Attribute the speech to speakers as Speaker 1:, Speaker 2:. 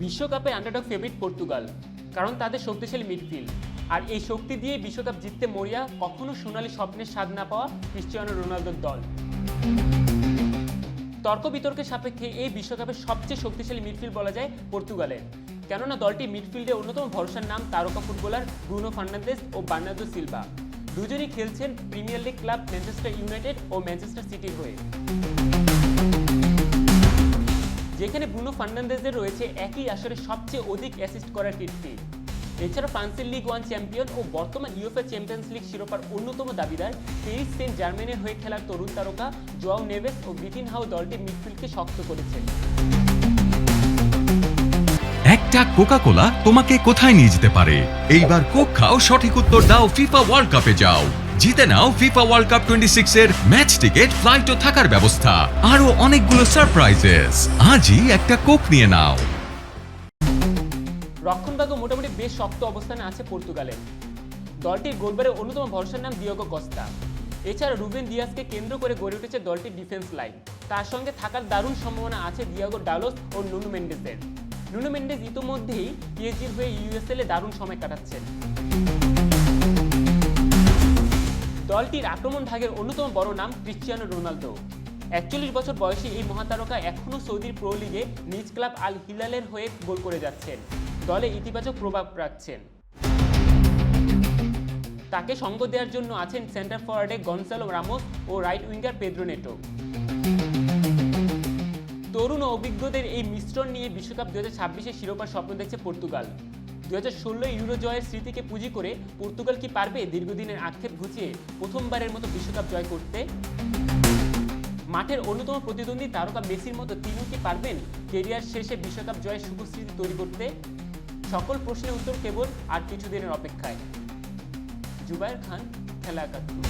Speaker 1: বিশ্বকাপে underdog favourite Portugal, কারণ তাদের শক্তিশালী মিডফিল্ড। আর এই শক্তি দিয়ে বিশ্বকাপ জিততে মরিয়া কখনো সোনালী স্বপ্নের স্বাদ না পাওয়া ক্রিস্টিয়ানো রোনালদোর দল। তর্ক বিতর্কের সাপেক্ষে এই বিশ্বকাপের সবচেয়ে শক্তিশালী মিডফিল্ড বলা যায় পর্তুগালের, কেননা দলটি মিডফিল্ডে অন্যতম ভরসার নাম তারকা ফুটবলার ব্রুনো ফার্নান্দেজ ও বার্নার্দো সিলভা। দুজনই খেলছেন Premier League club Manchester United ও ম্যানচেস্টার সিটির হয়ে, যেখানে ব্রুনো ফার্নান্দেজের রয়েছে একই আসরে সবচেয়ে অধিক অ্যাসিস্ট করার কীর্তি। এছাড়া ফ্রান্সের লিগ 1 চ্যাম্পিয়ন ও বর্তমান ইউএফএ চ্যাম্পিয়ন্স লিগ শিরোপার অন্যতম দাবিদার প্যারিস সেন্ট জার্মেনের হয়ে খেলার তরুণ তারকা জোয়াও নেভেস ও ভিতিনহাও দলটির মিডফিল্ডকে শক্ত করেছেন।
Speaker 2: একটা কোকা-কোলা তোমাকে কোথায় নিয়ে যেতে পারে? এইবার কোক খাও, সঠিক উত্তর দাও, ফিফা ওয়ার্ল্ড কাপে যাও, জিতে নাও ফিফা ওয়ার্ল্ড কাপ 26 এর ম্যাচ টিকেট, ফ্লাইট ও থাকার ব্যবস্থা, আরো অনেকগুলো সারপ্রাইজেস। আজই একটা কোক নিয়ে নাও।
Speaker 1: রক্ষণভাগও মোটামুটি বেশ শক্ত অবস্থানে আছে পর্তুগালের। দলটির গোলবারের অন্যতম ভরসার নাম দিয়েগো কস্তা। এছাড়া রুবেন দিয়াসকে কেন্দ্র করে গড়ে উঠেছে দলটির ডিফেন্স লাইন। তার সঙ্গে থাকার দারুণ সম্ভাবনা আছে দিয়েগো ডালোস ও নুনো মেন্ডেসের। নুনো মেন্ডেস ইতিমধ্যেই পিএসজির হয়ে ইউএসএল এ দারুণ সময় কাটাচ্ছেন। দলটির আক্রমণ ভাগের অন্যতম বড় নাম ক্রিস্টিয়ানো রোনালদো। 41 বছর বয়সী এই মহাতারকা এখনও সৌদির প্রো লিগে নিজ ক্লাব আল হিলালের হয়ে গোল করে যাচ্ছেন, দলে ইতিবাচক প্রভাব রাখছেন। তাকে সঙ্গ দেওয়ার জন্য আছেন সেন্টার ফরওয়ার্ডে গনসালো রামোস ও রাইট উইঙ্গার পেদ্রো নেটো। তরুণ ও অভিজ্ঞদের এই মিশ্রণ নিয়ে বিশ্বকাপ 2026-এর শিরোপার স্বপ্ন দেখছে পর্তুগাল। 2016 ইউরো জয়ের স্মৃতিকে পুঁজি করে পর্তুগাল কি পারবে দীর্ঘদিনের আক্ষেপ ঘুচিয়ে প্রথমবারের মতো বিশ্বকাপ জয় করতে? মাঠের অন্যতম প্রতিদ্বন্দ্বী তারকা মেসির মতো তিনিও কি পারবেন কেরিয়ার শেষে বিশ্বকাপ জয়ের শুভ স্মৃতি তৈরি করতে? সকল প্রশ্নের উত্তর কেবল আর কিছুদিনের অপেক্ষায়। জুবায়ের খান, খেলা 71।